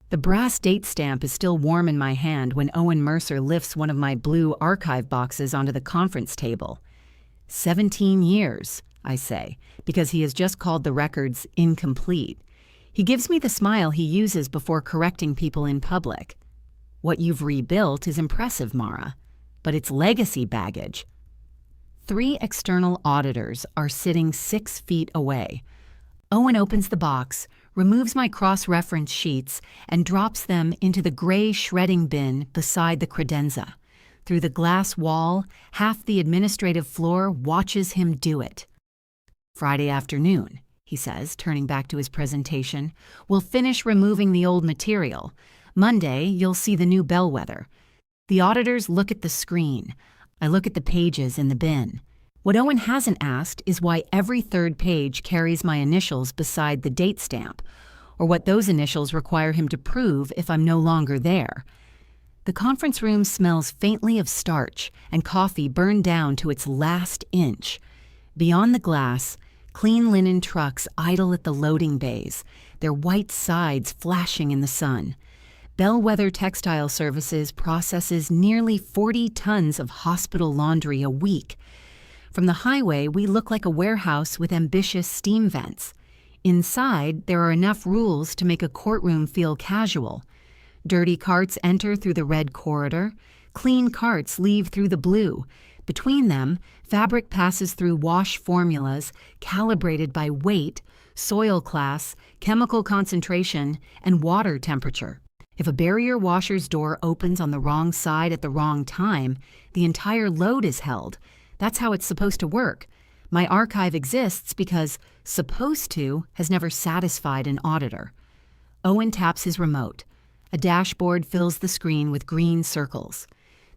The brass date stamp is still warm in my hand when Owen Mercer lifts one of my blue archive boxes onto the conference table. 17 years, I say, because he has just called the records incomplete. He gives me the smile he uses before correcting people in public. What you've rebuilt is impressive, Mara, but it's legacy baggage. 3 external auditors are sitting 6 feet away. Owen opens the box, removes my cross-reference sheets, and drops them into the gray shredding bin beside the credenza. Through the glass wall, half the administrative floor watches him do it. Friday afternoon, he says, turning back to his presentation, we'll finish removing the old material. Monday, you'll see the new Bellwether. The auditors look at the screen. I look at the pages in the bin. What Owen hasn't asked is why every 3rd page carries my initials beside the date stamp, or what those initials require him to prove if I'm no longer there. The conference room smells faintly of starch and coffee burned down to its last inch. Beyond the glass, clean linen trucks idle at the loading bays, their white sides flashing in the sun. Bellwether Textile Services processes nearly 40 tons of hospital laundry a week. From the highway, we look like a warehouse with ambitious steam vents. Inside, there are enough rules to make a courtroom feel casual. Dirty carts enter through the red corridor. Clean carts leave through the blue. Between them, fabric passes through wash formulas calibrated by weight, soil class, chemical concentration, and water temperature. If a barrier washer's door opens on the wrong side at the wrong time, the entire load is held. That's how it's supposed to work. My archive exists because "supposed to" has never satisfied an auditor. Owen taps his remote. A dashboard fills the screen with green circles.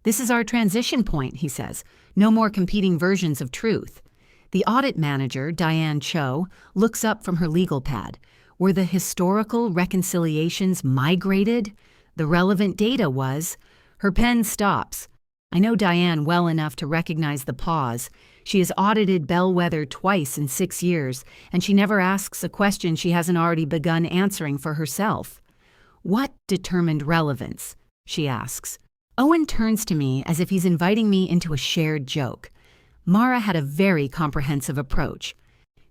This is our transition point, he says. No more competing versions of truth. The audit manager, Diane Cho, looks up from her legal pad. Were the historical reconciliations migrated? The relevant data was. Her pen stops. I know Diane well enough to recognize the pause. She has audited Bellwether twice in 6 years, and she never asks a question she hasn't already begun answering for herself. What determined relevance? She asks. Owen turns to me as if he's inviting me into a shared joke. Mara had a very comprehensive approach.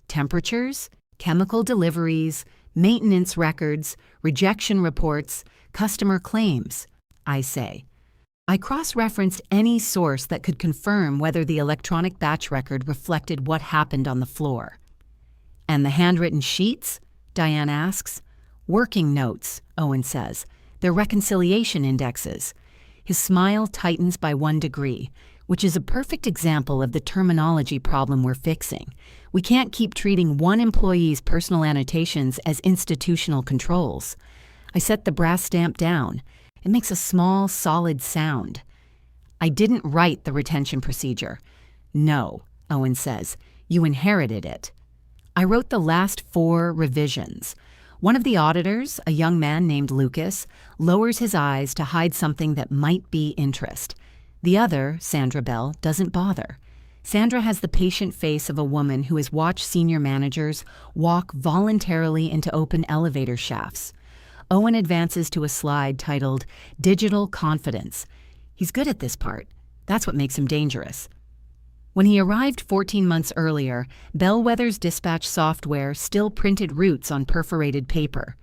Temperatures, chemical deliveries, maintenance records, rejection reports, customer claims, I say. I cross-referenced any source that could confirm whether the electronic batch record reflected what happened on the floor. And the handwritten sheets? Diane asks. Working notes, Owen says. They're reconciliation indexes. His smile tightens by 1 degree, which is a perfect example of the terminology problem we're fixing. We can't keep treating one employee's personal annotations as institutional controls. I set the brass stamp down. It makes a small, solid sound. I didn't write the retention procedure. No, Owen says. You inherited it. I wrote the last 4 revisions. One of the auditors, a young man named Lucas, lowers his eyes to hide something that might be interest. The other, Sandra Bell, doesn't bother. Sandra has the patient face of a woman who has watched senior managers walk voluntarily into open elevator shafts. Owen advances to a slide titled Digital Confidence. He's good at this part. That's what makes him dangerous. When he arrived 14 months earlier, Bellwether's dispatch software still printed routes on perforated paper.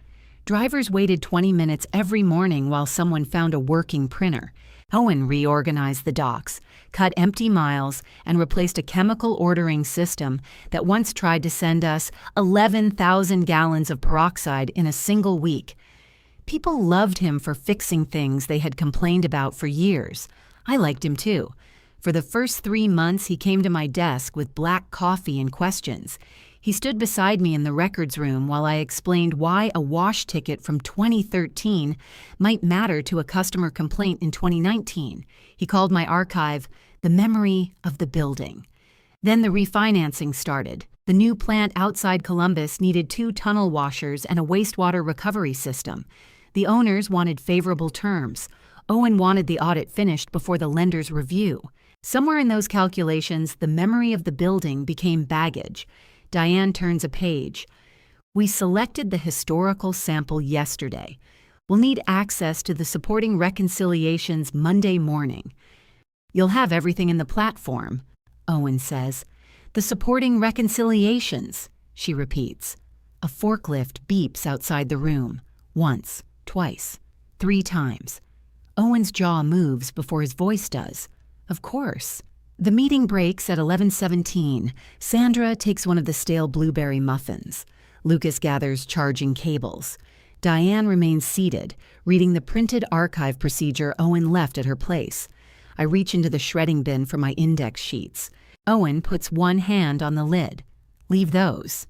Drivers waited 20 minutes every morning while someone found a working printer. Owen reorganized the docks, cut empty miles, and replaced a chemical ordering system that once tried to send us 11,000 gallons of peroxide in a single week. People loved him for fixing things they had complained about for years. I liked him too. For the first 3 months, he came to my desk with black coffee and questions. He stood beside me in the records room while I explained why a wash ticket from 2013 might matter to a customer complaint in 2019. He called my archive the memory of the building. Then the refinancing started. The new plant outside Columbus needed 2 tunnel washers and a wastewater recovery system. The owners wanted favorable terms. Owen wanted the audit finished before the lender's review. Somewhere in those calculations, the memory of the building became baggage. Diane turns a page. We selected the historical sample yesterday. We'll need access to the supporting reconciliations Monday morning. You'll have everything in the platform, Owen says. The supporting reconciliations, she repeats. A forklift beeps outside the room. Once, twice, 3 times. Owen's jaw moves before his voice does. Of course. The meeting breaks at 11:17. Sandra takes one of the stale blueberry muffins. Lucas gathers charging cables. Diane remains seated, reading the printed archive procedure Owen left at her place. I reach into the shredding bin for my index sheets. Owen puts one hand on the lid. Leave those.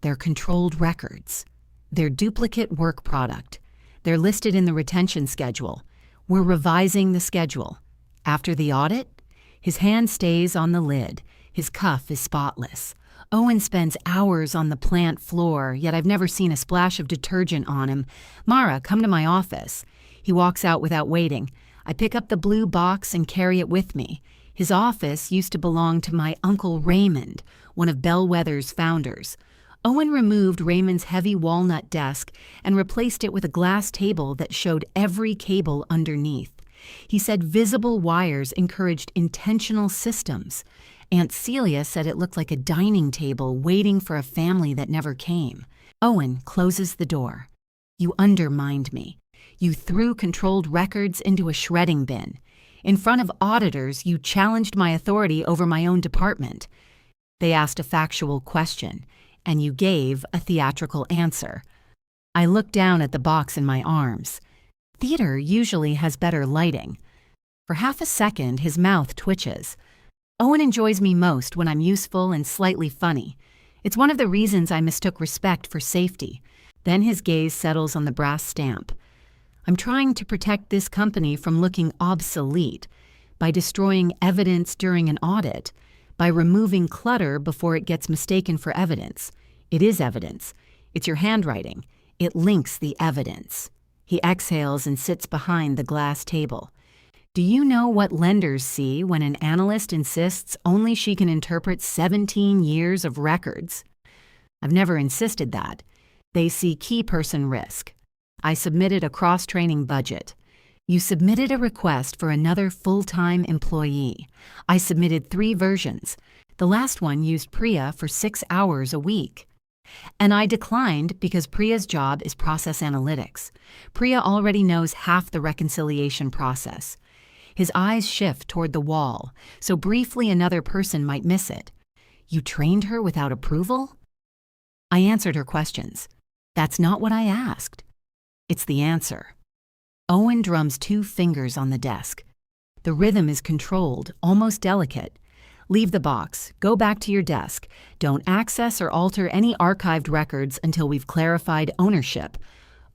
They're controlled records. They're duplicate work product. They're listed in the retention schedule. We're revising the schedule. After the audit, his hand stays on the lid. His cuff is spotless. Owen spends hours on the plant floor, yet I've never seen a splash of detergent on him. Mara, come to my office. He walks out without waiting. I pick up the blue box and carry it with me. His office used to belong to my Uncle Raymond, one of Bellwether's founders. Owen removed Raymond's heavy walnut desk and replaced it with a glass table that showed every cable underneath. He said visible wires encouraged intentional systems. Aunt Celia said it looked like a dining table waiting for a family that never came. Owen closes the door. You undermined me. You threw controlled records into a shredding bin. In front of auditors, you challenged my authority over my own department. They asked a factual question, and you gave a theatrical answer. I looked down at the box in my arms. Theater usually has better lighting. For half a second, his mouth twitches. Owen enjoys me most when I'm useful and slightly funny. It's one of the reasons I mistook respect for safety. Then his gaze settles on the brass stamp. I'm trying to protect this company from looking obsolete by destroying evidence during an audit, by removing clutter before it gets mistaken for evidence. It is evidence. It's your handwriting. It links the evidence. He exhales and sits behind the glass table. Do you know what lenders see when an analyst insists only she can interpret 17 years of records? I've never insisted that. They see key person risk. I submitted a cross-training budget. You submitted a request for another full-time employee. I submitted 3 versions. The last one used Priya for 6 hours a week. And I declined because Priya's job is process analytics. Priya already knows half the reconciliation process. His eyes shift toward the wall, so briefly another person might miss it. You trained her without approval? I answered her questions. That's not what I asked. It's the answer. Owen drums 2 fingers on the desk. The rhythm is controlled, almost delicate. Leave the box. Go back to your desk. Don't access or alter any archived records until we've clarified ownership.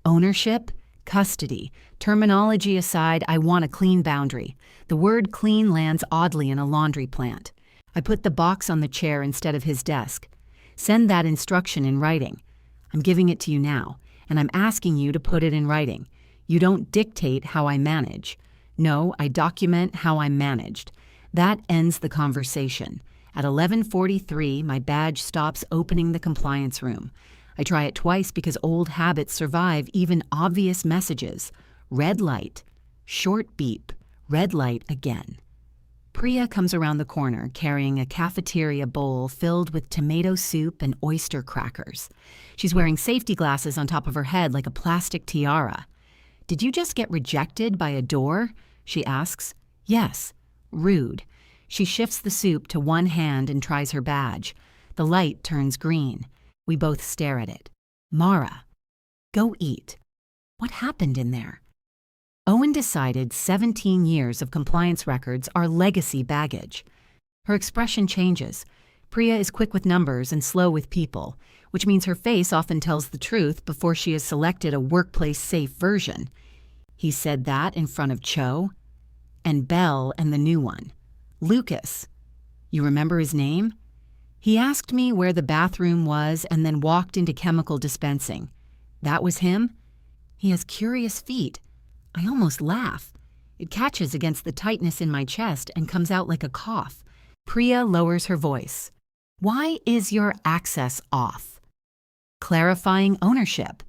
Ownership? Custody. Terminology aside, I want a clean boundary. The word clean lands oddly in a laundry plant. I put the box on the chair instead of his desk. Send that instruction in writing. I'm giving it to you now, and I'm asking you to put it in writing. You don't dictate how I manage. No, I document how I'm managed. That ends the conversation. At 11:43, my badge stops opening the compliance room. I try it twice because old habits survive even obvious messages. Red light, short beep, red light again. Priya comes around the corner carrying a cafeteria bowl filled with tomato soup and oyster crackers. She's wearing safety glasses on top of her head like a plastic tiara. Did you just get rejected by a door? She asks. Yes. Rude. She shifts the soup to one hand and tries her badge. The light turns green. We both stare at it. Mara. Go eat. What happened in there? Owen decided 17 years of compliance records are legacy baggage. Her expression changes. Priya is quick with numbers and slow with people, which means her face often tells the truth before she has selected a workplace-safe version. He said that in front of Cho and Belle and the new one. Lucas. You remember his name? He asked me where the bathroom was and then walked into chemical dispensing. That was him? He has curious feet. I almost laugh. It catches against the tightness in my chest and comes out like a cough. Priya lowers her voice. Why is your access off? Clarifying ownership.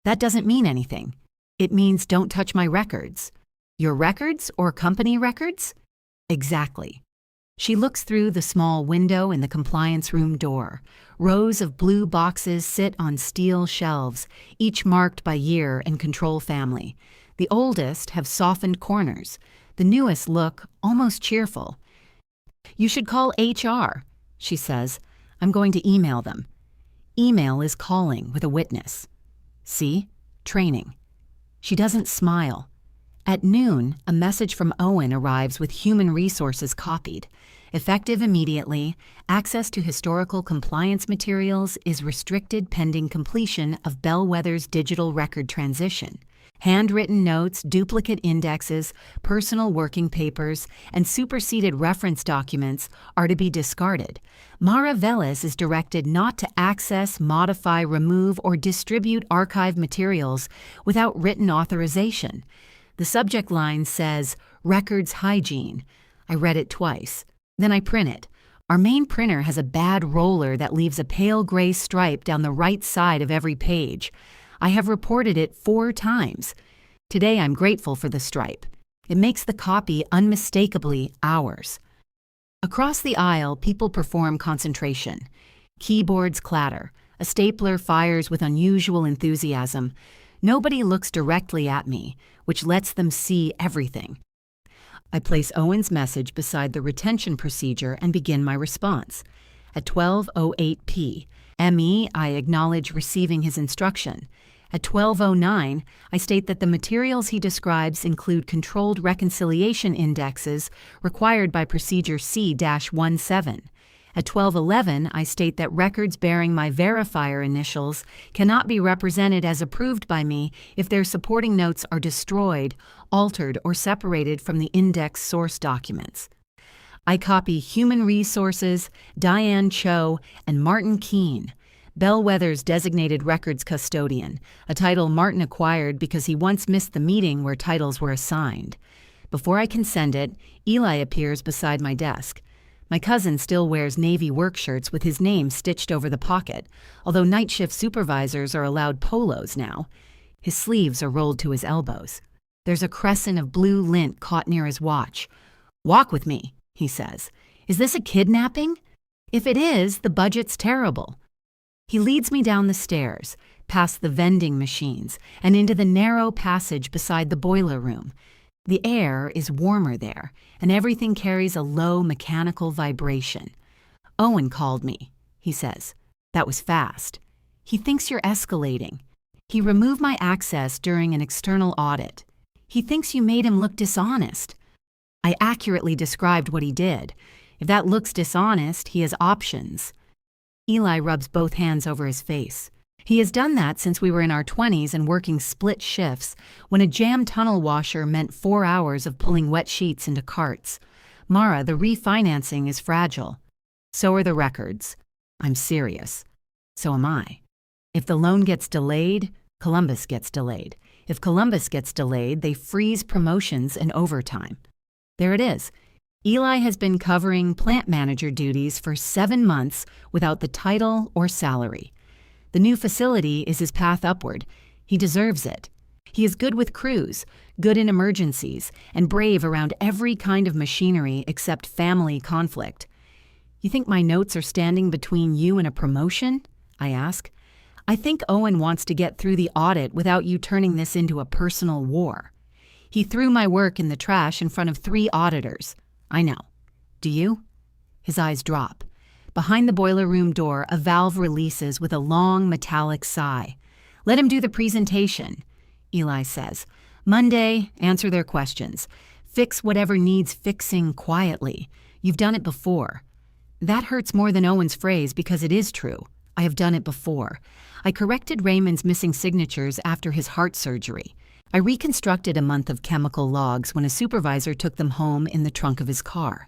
That doesn't mean anything. It means don't touch my records. Your records or company records? Exactly. She looks through the small window in the compliance room door. Rows of blue boxes sit on steel shelves, each marked by year and control family. The oldest have softened corners. The newest look almost cheerful. You should call HR, she says. I'm going to email them. Email is calling with a witness. See? Training. She doesn't smile. At noon, a message from Owen arrives with human resources copied. Effective immediately, access to historical compliance materials is restricted pending completion of Bellwether's digital record transition. Handwritten notes, duplicate indexes, personal working papers, and superseded reference documents are to be discarded. Mara Velez is directed not to access, modify, remove, or distribute archive materials without written authorization. The subject line says, Records Hygiene. I read it twice. Then I print it. Our main printer has a bad roller that leaves a pale gray stripe down the right side of every page. I have reported it 4 times. Today I'm grateful for the stripe. It makes the copy unmistakably ours. Across the aisle, people perform concentration. Keyboards clatter. A stapler fires with unusual enthusiasm. Nobody looks directly at me, which lets them see everything. I place Owen's message beside the retention procedure and begin my response. At 12:08 p.m., I acknowledge receiving his instruction. At 12:09, I state that the materials he describes include controlled reconciliation indexes required by Procedure C-17. At 12:11, I state that records bearing my verifier initials cannot be represented as approved by me if their supporting notes are destroyed, altered, or separated from the index source documents. I copy Human Resources, Diane Cho, and Martin Keene, Bellwether's designated records custodian, a title Martin acquired because he once missed the meeting where titles were assigned. Before I can send it, Eli appears beside my desk. My cousin still wears navy work shirts with his name stitched over the pocket, although night shift supervisors are allowed polos now. His sleeves are rolled to his elbows. There's a crescent of blue lint caught near his watch. Walk with me, he says. Is this a kidnapping? If it is, the budget's terrible. He leads me down the stairs, past the vending machines, and into the narrow passage beside the boiler room. The air is warmer there, and everything carries a low mechanical vibration. Owen called me, he says. That was fast. He thinks you're escalating. He removed my access during an external audit. He thinks you made him look dishonest. I accurately described what he did. If that looks dishonest, he has options. Eli rubs both hands over his face. He has done that since we were in our 20s and working split shifts, when a jam tunnel washer meant 4 hours of pulling wet sheets into carts. Mara, the refinancing is fragile. So are the records. I'm serious. So am I. If the loan gets delayed, Columbus gets delayed. If Columbus gets delayed, they freeze promotions and overtime. There it is. Eli has been covering plant manager duties for 7 months without the title or salary. The new facility is his path upward. He deserves it. He is good with crews, good in emergencies, and brave around every kind of machinery except family conflict. You think my notes are standing between you and a promotion? I ask. I think Owen wants to get through the audit without you turning this into a personal war. He threw my work in the trash in front of 3 auditors. I know. Do you? His eyes drop. Behind the boiler room door, a valve releases with a long, metallic sigh. Let him do the presentation, Eli says. Monday, answer their questions. Fix whatever needs fixing quietly. You've done it before. That hurts more than Owen's phrase because it is true. I have done it before. I corrected Raymond's missing signatures after his heart surgery. I reconstructed a month of chemical logs when a supervisor took them home in the trunk of his car.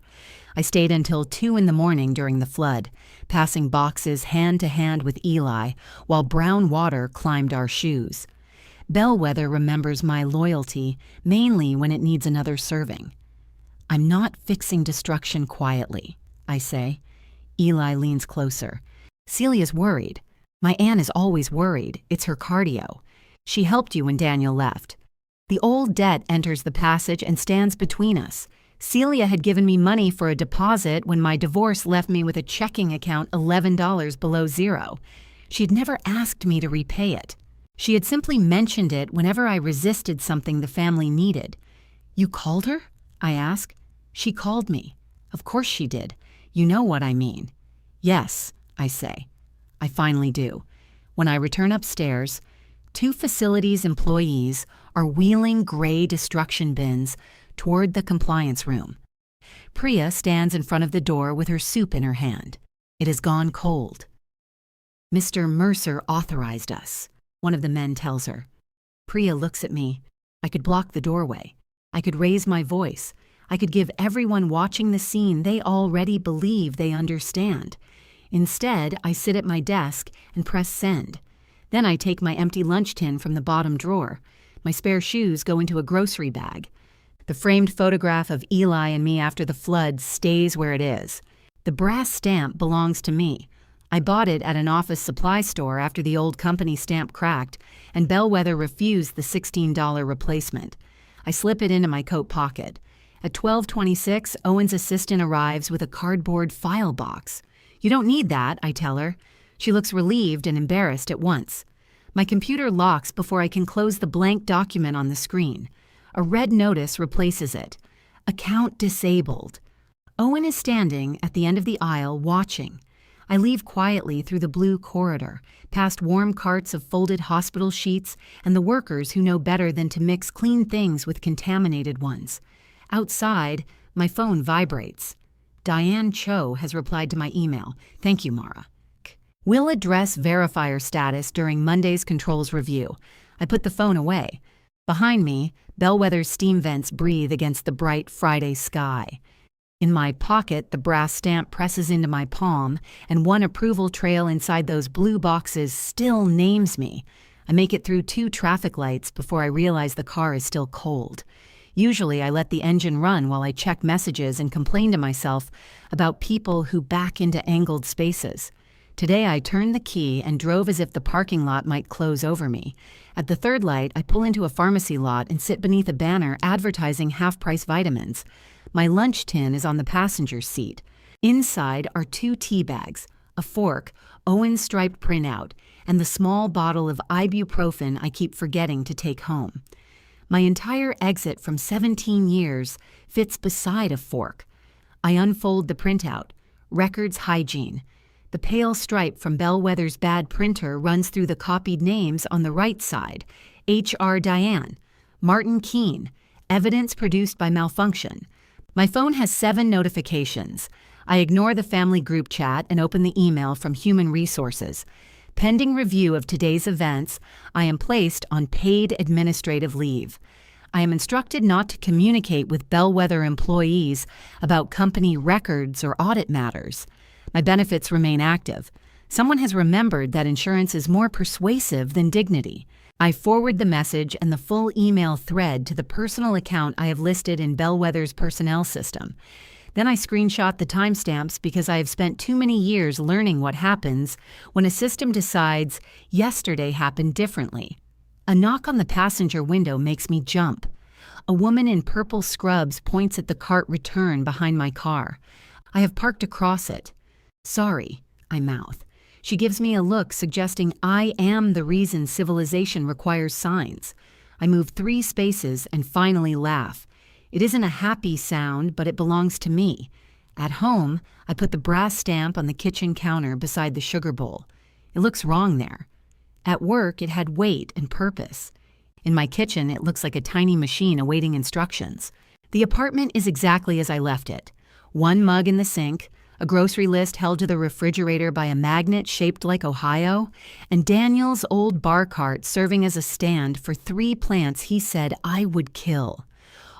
I stayed until 2 in the morning during the flood, passing boxes hand to hand with Eli while brown water climbed our shoes. Bellwether remembers my loyalty mainly when it needs another serving. I'm not fixing destruction quietly, I say. Eli leans closer. Celia's worried. My Anne is always worried. It's her cardio. She helped you when Daniel left. The old debt enters the passage and stands between us. Celia had given me money for a deposit when my divorce left me with a checking account $11 below zero. She had never asked me to repay it. She had simply mentioned it whenever I resisted something the family needed. "You called her?" I asked. "She called me." "Of course she did. You know what I mean." "Yes," I say. I finally do. When I return upstairs, 2 facilities employees are wheeling gray destruction bins toward the compliance room. Priya stands in front of the door with her soup in her hand. It has gone cold. "Mr. Mercer authorized us," one of the men tells her. Priya looks at me. I could block the doorway. I could raise my voice. I could give everyone watching the scene they already believe they understand. Instead, I sit at my desk and press send. Then I take my empty lunch tin from the bottom drawer. My spare shoes go into a grocery bag. The framed photograph of Eli and me after the flood stays where it is. The brass stamp belongs to me. I bought it at an office supply store after the old company stamp cracked, and Bellwether refused the $16 replacement. I slip it into my coat pocket. At 12:26, Owen's assistant arrives with a cardboard file box. "You don't need that," I tell her. She looks relieved and embarrassed at once. My computer locks before I can close the blank document on the screen. A red notice replaces it. "Account disabled." Owen is standing at the end of the aisle watching. I leave quietly through the blue corridor, past warm carts of folded hospital sheets and the workers who know better than to mix clean things with contaminated ones. Outside, my phone vibrates. Diane Cho has replied to my email. "Thank you, Mara. Will address verifier status during Monday's controls review." I put the phone away. Behind me, Bellwether's steam vents breathe against the bright Friday sky. In my pocket, the brass stamp presses into my palm, and one approval trail inside those blue boxes still names me. I make it through 2 traffic lights before I realize the car is still cold. Usually, I let the engine run while I check messages and complain to myself about people who back into angled spaces. Today, I turned the key and drove as if the parking lot might close over me. At the 3rd light, I pull into a pharmacy lot and sit beneath a banner advertising half-price vitamins. My lunch tin is on the passenger seat. Inside are 2 tea bags, a fork, Owen's striped printout, and the small bottle of ibuprofen I keep forgetting to take home. My entire exit from 17 years fits beside a fork. I unfold the printout. Records hygiene. The pale stripe from Bellwether's bad printer runs through the copied names on the right side. H.R. Diane. Martin Keene. Evidence produced by malfunction. My phone has 7 notifications. I ignore the family group chat and open the email from Human Resources. Pending review of today's events, I am placed on paid administrative leave. I am instructed not to communicate with Bellwether employees about company records or audit matters. My benefits remain active. Someone has remembered that insurance is more persuasive than dignity. I forward the message and the full email thread to the personal account I have listed in Bellwether's personnel system. Then I screenshot the timestamps because I have spent too many years learning what happens when a system decides yesterday happened differently. A knock on the passenger window makes me jump. A woman in purple scrubs points at the cart return behind my car. I have parked across it. "Sorry," I mouth. She gives me a look suggesting I am the reason civilization requires signs. I move 3 spaces and finally laugh. It isn't a happy sound, but it belongs to me. At home, I put the brass stamp on the kitchen counter beside the sugar bowl. It looks wrong there. At work, it had weight and purpose. In my kitchen, it looks like a tiny machine awaiting instructions. The apartment is exactly as I left it. 1 mug in the sink, a grocery list held to the refrigerator by a magnet shaped like Ohio, and Daniel's old bar cart serving as a stand for 3 plants he said I would kill.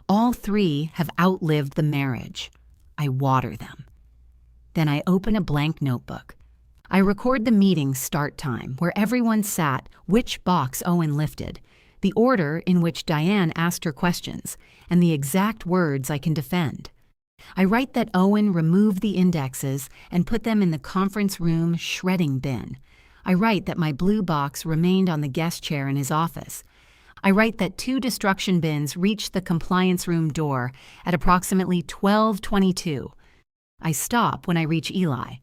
All 3 have outlived the marriage. I water them. Then I open a blank notebook. I record the meeting's start time, where everyone sat, which box Owen lifted, the order in which Diane asked her questions, and the exact words I can defend. I write that Owen removed the indexes and put them in the conference room shredding bin. I write that my blue box remained on the guest chair in his office. I write that 2 destruction bins reached the compliance room door at approximately 12:22. I stop when I reach Eli.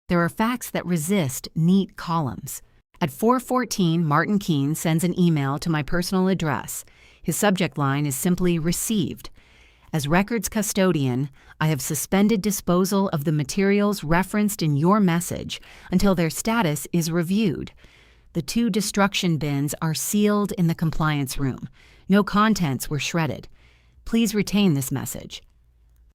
There are facts that resist neat columns. At 4:14, Martin Keene sends an email to my personal address. His subject line is simply received. As records custodian, I have suspended disposal of the materials referenced in your message until their status is reviewed. The 2 destruction bins are sealed in the compliance room. No contents were shredded. Please retain this message.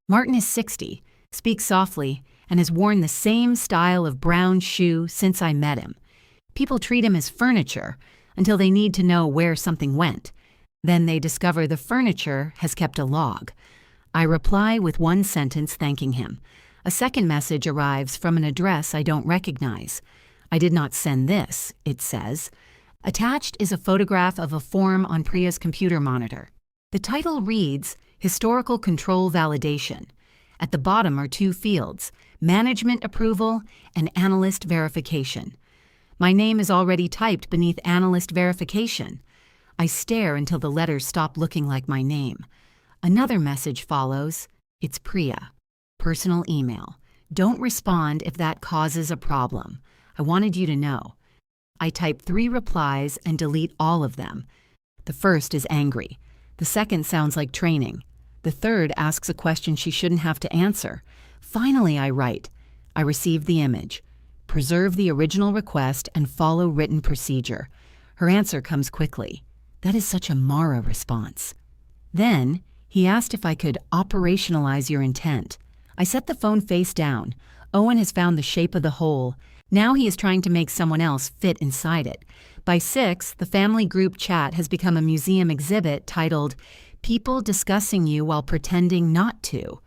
Martin is 60, speaks softly, and has worn the same style of brown shoe since I met him. People treat him as furniture until they need to know where something went. Then they discover the furniture has kept a log. I reply with 1 sentence thanking him. A second message arrives from an address I don't recognize. I did not send this, it says. Attached is a photograph of a form on Priya's computer monitor. The title reads, Historical Control Validation. At the bottom are 2 fields, Management Approval and Analyst Verification. My name is already typed beneath Analyst Verification. I stare until the letters stop looking like my name. Another message follows. It's Priya. Personal email. Don't respond if that causes a problem. I wanted you to know. I type 3 replies and delete all of them. The first is angry. The second sounds like training. The third asks a question she shouldn't have to answer. Finally, I write, I received the image. Preserve the original request and follow written procedure. Her answer comes quickly. That is such a Mara response. Then, he asked if I could operationalize your intent. I set the phone face down. Owen has found the shape of the hole. Now he is trying to make someone else fit inside it. By 6, the family group chat has become a museum exhibit titled, People Discussing You While Pretending Not to.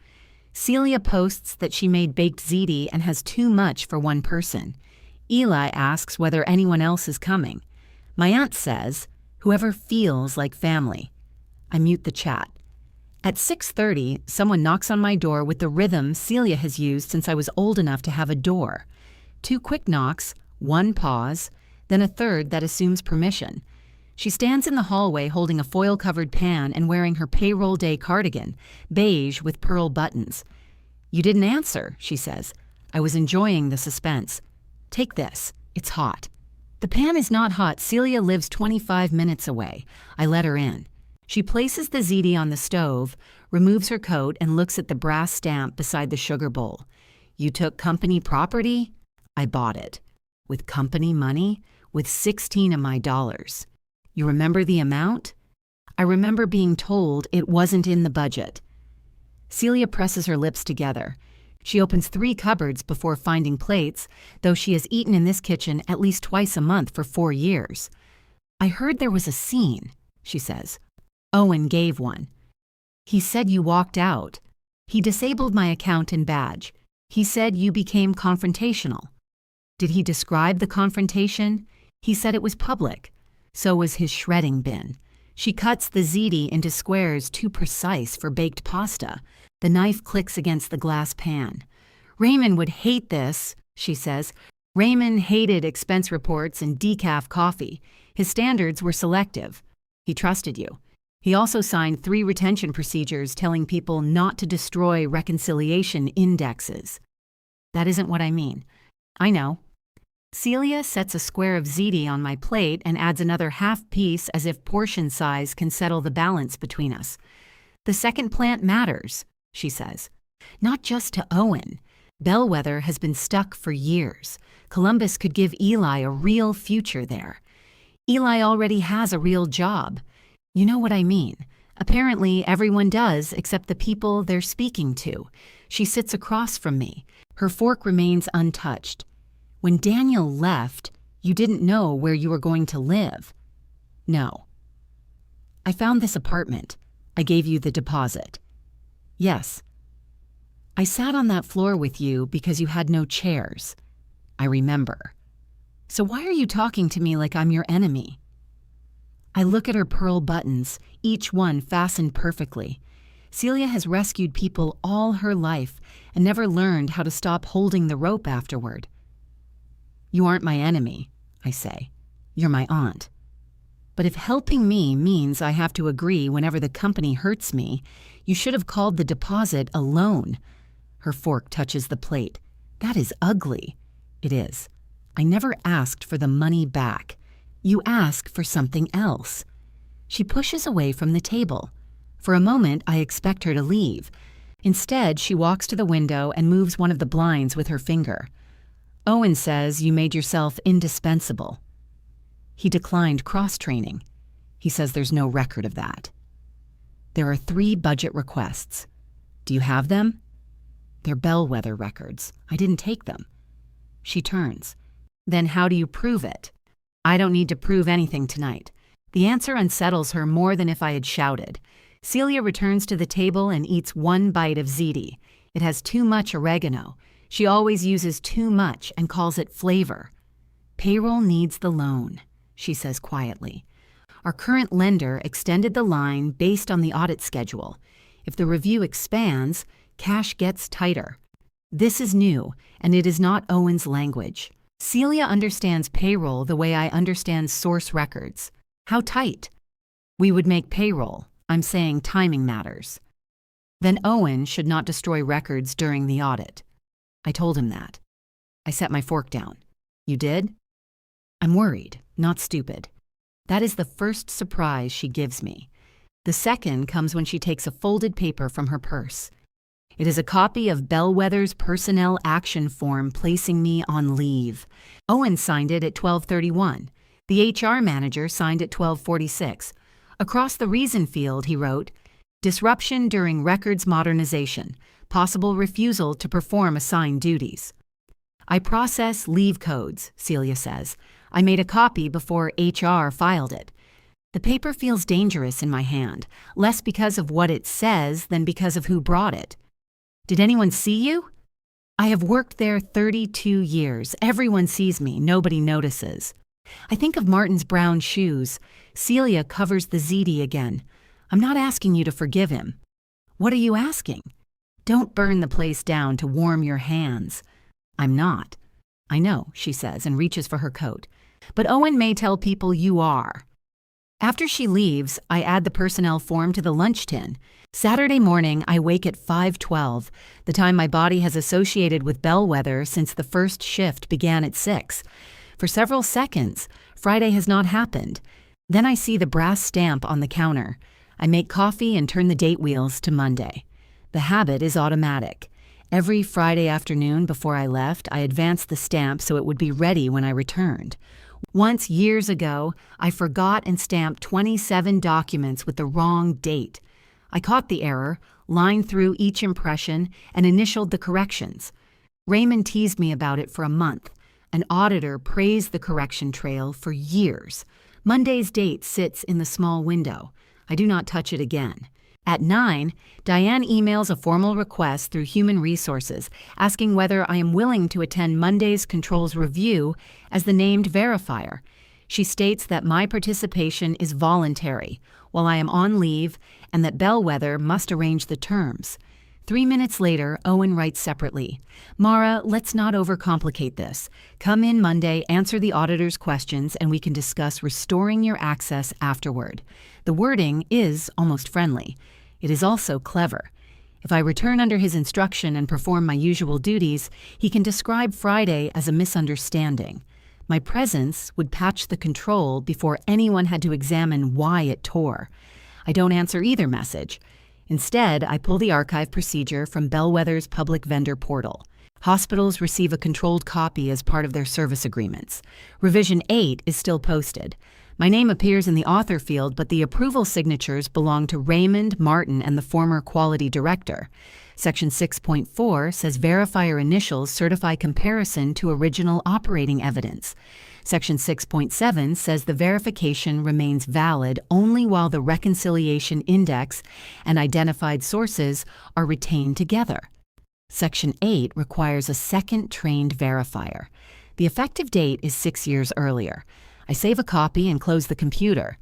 Celia posts that she made baked ziti and has too much for 1 person. Eli asks whether anyone else is coming. My aunt says, whoever feels like family. I mute the chat. At 6:30, someone knocks on my door with the rhythm Celia has used since I was old enough to have a door. 2 quick knocks, 1 pause, then a third that assumes permission. She stands in the hallway holding a foil-covered pan and wearing her payroll day cardigan, beige with pearl buttons. You didn't answer, she says. I was enjoying the suspense. Take this. It's hot. The pan is not hot. Celia lives 25 minutes away. I let her in. She places the ziti on the stove, removes her coat, and looks at the brass stamp beside the sugar bowl. You took company property? I bought it. With company money? With 16 of my dollars. You remember the amount? I remember being told it wasn't in the budget. Celia presses her lips together. She opens 3 cupboards before finding plates, though she has eaten in this kitchen at least twice a month for 4 years. I heard there was a scene, she says. Owen gave one. He said you walked out. He disabled my account and badge. He said you became confrontational. Did he describe the confrontation? He said it was public. So was his shredding bin. She cuts the ziti into squares too precise for baked pasta. The knife clicks against the glass pan. Raymond would hate this, she says. Raymond hated expense reports and decaf coffee. His standards were selective. He trusted you. He also signed 3 retention procedures telling people not to destroy reconciliation indexes. That isn't what I mean. I know. Celia sets a square of ziti on my plate and adds another half piece as if portion size can settle the balance between us. The second plant matters, she says. Not just to Owen. Bellwether has been stuck for years. Columbus could give Eli a real future there. Eli already has a real job. You know what I mean. Apparently, everyone does except the people they're speaking to. She sits across from me. Her fork remains untouched. When Daniel left, you didn't know where you were going to live. No. I found this apartment. I gave you the deposit. Yes. I sat on that floor with you because you had no chairs. I remember. So why are you talking to me like I'm your enemy? I look at her pearl buttons, each one fastened perfectly. Celia has rescued people all her life and never learned how to stop holding the rope afterward. You aren't my enemy, I say. You're my aunt. But if helping me means I have to agree whenever the company hurts me, you should have called the deposit a loan. Her fork touches the plate. That is ugly. It is. I never asked for the money back. You ask for something else. She pushes away from the table. For a moment, I expect her to leave. Instead, she walks to the window and moves one of the blinds with her finger. Owen says you made yourself indispensable. He declined cross-training. He says there's no record of that. There are 3 budget requests. Do you have them? They're Bellwether records. I didn't take them. She turns. Then how do you prove it? I don't need to prove anything tonight. The answer unsettles her more than if I had shouted. Celia returns to the table and eats 1 bite of ziti. It has too much oregano. She always uses too much and calls it flavor. Payroll needs the loan, she says quietly. Our current lender extended the line based on the audit schedule. If the review expands, cash gets tighter. This is new, and it is not Owen's language. Celia understands payroll the way I understand source records. How tight? We would make payroll. I'm saying timing matters. Then Owen should not destroy records during the audit. I told him that. I set my fork down. You did? I'm worried, not stupid. That is the first surprise she gives me. The second comes when she takes a folded paper from her purse. It is a copy of Bellwether's personnel action form placing me on leave. Owen signed it at 12:31. The HR manager signed at 12:46. Across the reason field, he wrote, "Disruption during records modernization. Possible refusal to perform assigned duties." I process leave codes, Celia says. I made a copy before HR filed it. The paper feels dangerous in my hand, less because of what it says than because of who brought it. Did anyone see you? I have worked there 32 years. Everyone sees me. Nobody notices. I think of Martin's brown shoes. Celia covers the ziti again. I'm not asking you to forgive him. What are you asking? Don't burn the place down to warm your hands. I'm not. I know, she says, and reaches for her coat. But Owen may tell people you are. After she leaves, I add the personnel form to the lunch tin. Saturday morning, I wake at 5:12, the time my body has associated with Bellwether since the first shift began at 6. For several seconds, Friday has not happened. Then I see the brass stamp on the counter. I make coffee and turn the date wheels to Monday. The habit is automatic. Every Friday afternoon before I left, I advanced the stamp so it would be ready when I returned. Once, years ago, I forgot and stamped 27 documents with the wrong date. I caught the error, lined through each impression, and initialed the corrections. Raymond teased me about it for a month. An auditor praised the correction trail for years. Monday's date sits in the small window. I do not touch it again. At 9, Diane emails a formal request through Human Resources asking whether I am willing to attend Monday's controls review as the named verifier. She states that my participation is voluntary while I am on leave and that Bellwether must arrange the terms. 3 minutes later, Owen writes separately, "Mara, let's not overcomplicate this. Come in Monday, answer the auditor's questions, and we can discuss restoring your access afterward." The wording is almost friendly. It is also clever. If I return under his instruction and perform my usual duties, he can describe Friday as a misunderstanding. My presence would patch the control before anyone had to examine why it tore. I don't answer either message. Instead, I pull the archive procedure from Bellwether's public vendor portal. Hospitals receive a controlled copy as part of their service agreements. Revision 8 is still posted. My name appears in the author field, but the approval signatures belong to Raymond, Martin, and the former quality director. Section 6.4 says verifier initials certify comparison to original operating evidence. Section 6.7 says the verification remains valid only while the reconciliation index and identified sources are retained together. Section 8 requires a second trained verifier. The effective date is 6 years earlier. I save a copy and close the computer.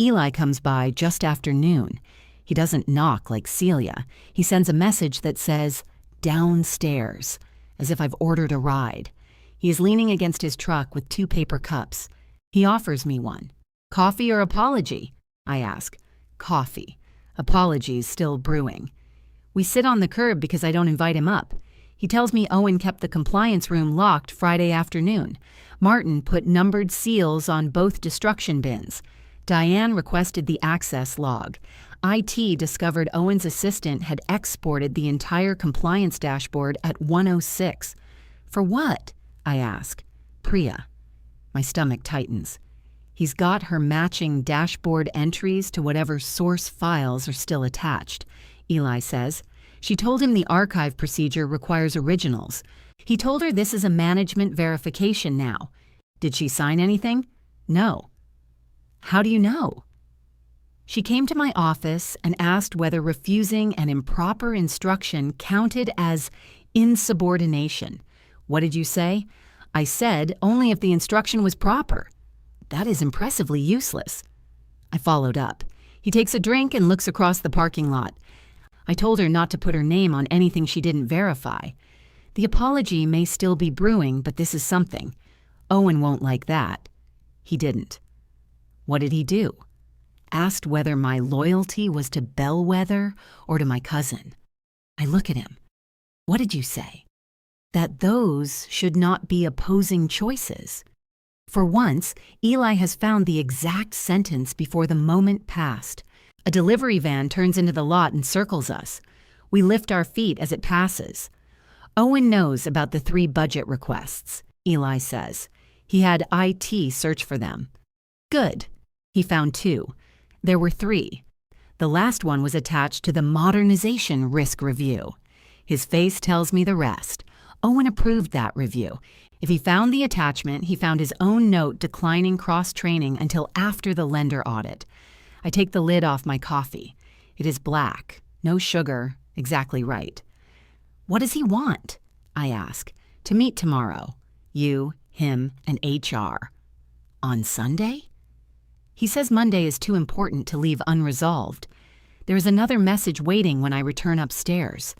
Eli comes by just after noon. He doesn't knock like Celia. He sends a message that says, "Downstairs," as if I've ordered a ride. He is leaning against his truck with 2 paper cups. He offers me one. Coffee or apology? I ask. Coffee. Apologies still brewing. We sit on the curb because I don't invite him up. He tells me Owen kept the compliance room locked Friday afternoon. Martin put numbered seals on both destruction bins. Diane requested the access log. IT discovered Owen's assistant had exported the entire compliance dashboard at 1:06. For what? I ask. Priya. My stomach tightens. He's got her matching dashboard entries to whatever source files are still attached, Eli says. She told him the archive procedure requires originals. He told her this is a management verification now. Did she sign anything? No. How do you know? She came to my office and asked whether refusing an improper instruction counted as insubordination. What did you say? I said only if the instruction was proper. That is impressively useless. I followed up. He takes a drink and looks across the parking lot. I told her not to put her name on anything she didn't verify. The apology may still be brewing, but this is something. Owen won't like that. He didn't. What did he do? Asked whether my loyalty was to Bellwether or to my cousin. I look at him. What did you say? That those should not be opposing choices. For once, Eli has found the exact sentence before the moment passed. A delivery van turns into the lot and circles us. We lift our feet as it passes. Owen knows about the 3 budget requests, Eli says. He had IT search for them. Good. He found 2. There were 3. The last one was attached to the modernization risk review. His face tells me the rest. Owen approved that review. If he found the attachment, he found his own note declining cross-training until after the lender audit. I take the lid off my coffee. It is black, no sugar, exactly right. What does he want? I ask. To meet tomorrow. You, him, and HR. On Sunday? He says Monday is too important to leave unresolved. There is another message waiting when I return upstairs.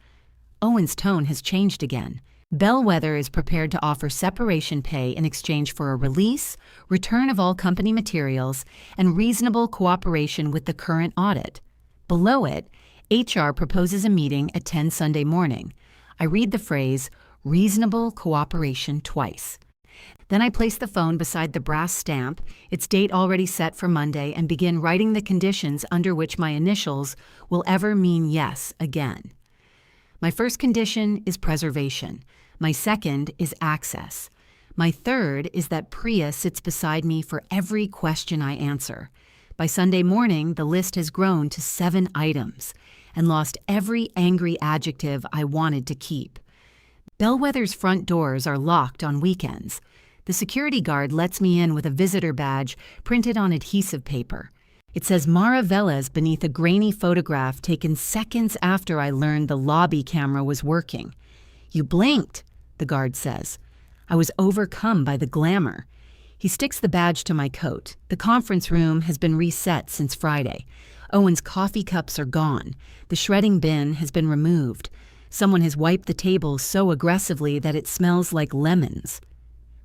Owen's tone has changed again. Bellwether is prepared to offer separation pay in exchange for a release, return of all company materials, and reasonable cooperation with the current audit. Below it, HR proposes a meeting at 10 Sunday morning. I read the phrase, reasonable cooperation twice. Then I place the phone beside the brass stamp, its date already set for Monday, and begin writing the conditions under which my initials will ever mean yes again. My first condition is preservation. My second is access. My third is that Priya sits beside me for every question I answer. By Sunday morning, the list has grown to 7 items and lost every angry adjective I wanted to keep. Bellwether's front doors are locked on weekends. The security guard lets me in with a visitor badge printed on adhesive paper. It says Mara Velez beneath a grainy photograph taken seconds after I learned the lobby camera was working. You blinked, the guard says. I was overcome by the glamour. He sticks the badge to my coat. The conference room has been reset since Friday. Owen's coffee cups are gone. The shredding bin has been removed. Someone has wiped the table so aggressively that it smells like lemons.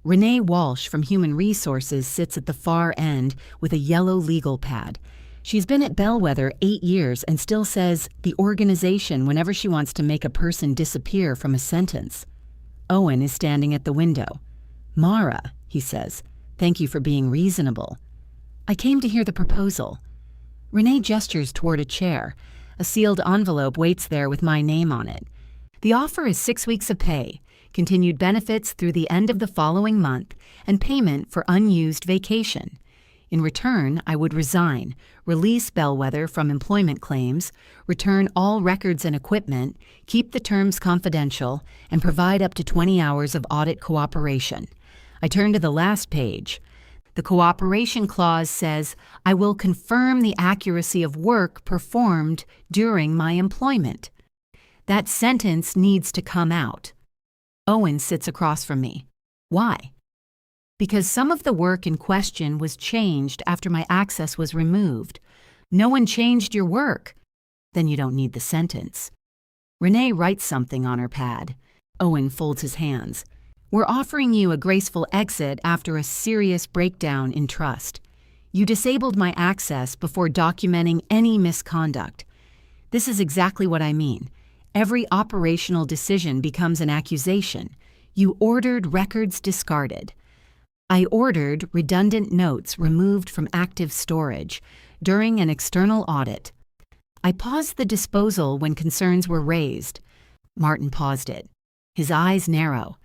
Renee Walsh from Human Resources sits at the far end with a yellow legal pad. She's been at Bellwether 8 years and still says the organization whenever she wants to make a person disappear from a sentence. Owen is standing at the window. Mara, he says, thank you for being reasonable. I came to hear the proposal. Renee gestures toward a chair. A sealed envelope waits there with my name on it. The offer is 6 weeks of pay, continued benefits through the end of the following month, and payment for unused vacation. In return, I would resign, release Bellwether from employment claims, return all records and equipment, keep the terms confidential, and provide up to 20 hours of audit cooperation. I turn to the last page. The cooperation clause says, I will confirm the accuracy of work performed during my employment. That sentence needs to come out. Owen sits across from me. Why? Because some of the work in question was changed after my access was removed. No one changed your work. Then you don't need the sentence. Renee writes something on her pad. Owen folds his hands. We're offering you a graceful exit after a serious breakdown in trust. You disabled my access before documenting any misconduct. This is exactly what I mean. Every operational decision becomes an accusation. You ordered records discarded. I ordered redundant notes removed from active storage during an external audit. I paused the disposal when concerns were raised. Martin paused it. His eyes narrow.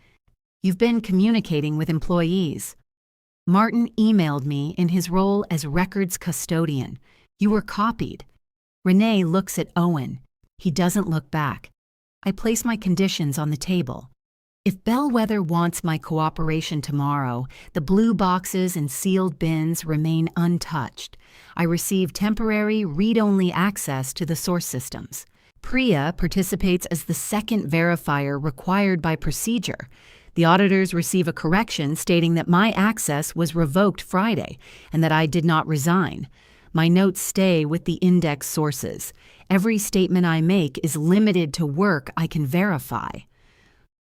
You've been communicating with employees. Martin emailed me in his role as records custodian. You were copied. Renee looks at Owen. He doesn't look back. I place my conditions on the table. If Bellwether wants my cooperation tomorrow, the blue boxes and sealed bins remain untouched. I receive temporary read-only access to the source systems. Priya participates as the second verifier required by procedure. The auditors receive a correction stating that my access was revoked Friday and that I did not resign. My notes stay with the index sources. Every statement I make is limited to work I can verify.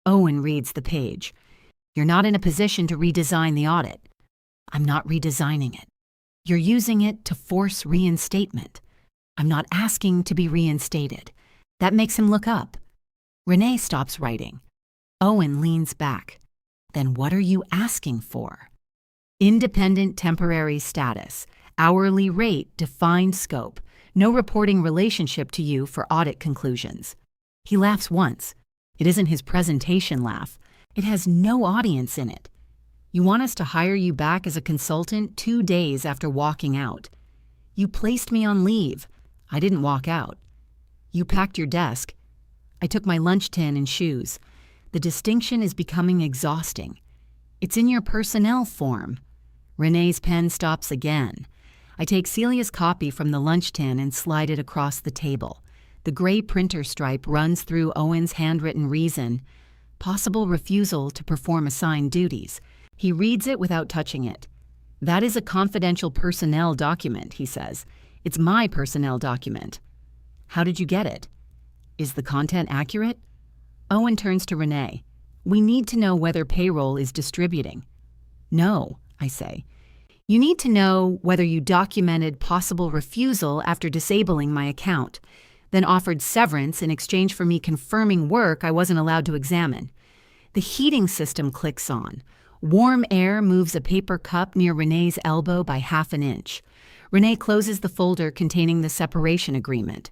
Owen reads the page. You're not in a position to redesign the audit. I'm not redesigning it. You're using it to force reinstatement. I'm not asking to be reinstated. That makes him look up. Renee stops writing. Owen leans back. Then what are you asking for? Independent temporary status, hourly rate, defined scope, no reporting relationship to you for audit conclusions. He laughs once. It isn't his presentation laugh. It has no audience in it. You want us to hire you back as a consultant 2 days after walking out. You placed me on leave. I didn't walk out. You packed your desk. I took my lunch tin and shoes. The distinction is becoming exhausting. It's in your personnel form. Renee's pen stops again. I take Celia's copy from the lunch tin and slide it across the table. The gray printer stripe runs through Owen's handwritten reason. Possible refusal to perform assigned duties. He reads it without touching it. That is a confidential personnel document, he says. It's my personnel document. How did you get it? Is the content accurate? Owen turns to Renee. We need to know whether payroll is distributing. No, I say. You need to know whether you documented possible refusal after disabling my account, then offered severance in exchange for me confirming work I wasn't allowed to examine. The heating system clicks on. Warm air moves a paper cup near Renee's elbow by 1/2 inch. Renee closes the folder containing the separation agreement.